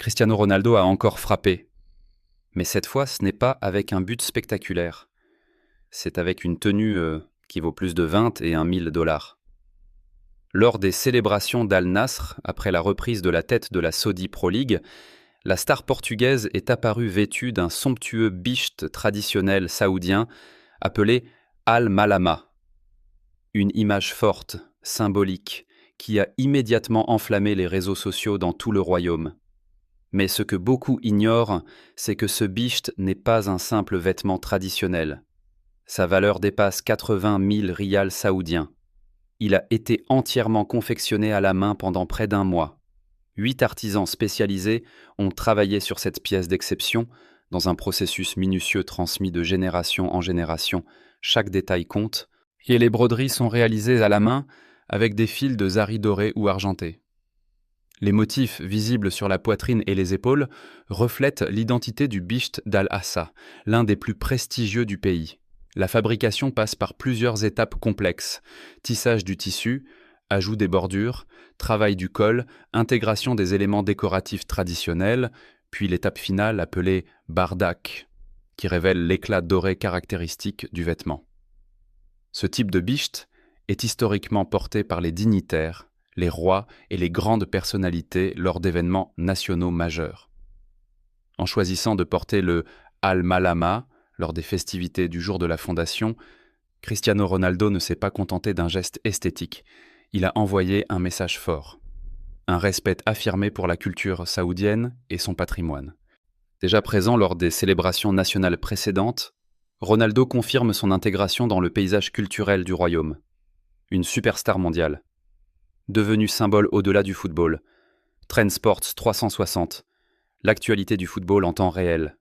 Cristiano Ronaldo a encore frappé. Mais cette fois, ce n'est pas avec un but spectaculaire. C'est avec une tenue qui vaut plus de 20 et 1 000 $. Lors des célébrations d'Al Nasr, après la reprise de la tête de la Saudi Pro League, la star portugaise est apparue vêtue d'un somptueux bicht traditionnel saoudien appelé Al-Malama. Une image forte, symbolique, qui a immédiatement enflammé les réseaux sociaux dans tout le royaume. Mais ce que beaucoup ignorent, c'est que ce bicht n'est pas un simple vêtement traditionnel. Sa valeur dépasse 80 000 riyals saoudiens. Il a été entièrement confectionné à la main pendant près d'1 mois. 8 artisans spécialisés ont travaillé sur cette pièce d'exception, dans un processus minutieux transmis de génération en génération. Chaque détail compte, et les broderies sont réalisées à la main avec des fils de zari dorés ou argentés. Les motifs visibles sur la poitrine et les épaules reflètent l'identité du bicht d'Al-Assa, l'un des plus prestigieux du pays. La fabrication passe par plusieurs étapes complexes: tissage du tissu, ajout des bordures, travail du col, intégration des éléments décoratifs traditionnels, puis l'étape finale appelée bardak, qui révèle l'éclat doré caractéristique du vêtement. Ce type de bicht est historiquement porté par les dignitaires, les rois et les grandes personnalités lors d'événements nationaux majeurs. En choisissant de porter le Al-Malama lors des festivités du jour de la fondation, Cristiano Ronaldo ne s'est pas contenté d'un geste esthétique. Il a envoyé un message fort. Un respect affirmé pour la culture saoudienne et son patrimoine. Déjà présent lors des célébrations nationales précédentes, Ronaldo confirme son intégration dans le paysage culturel du royaume. Une superstar mondiale. Devenu symbole au-delà du football. Trend Sports 360. L'actualité du football en temps réel.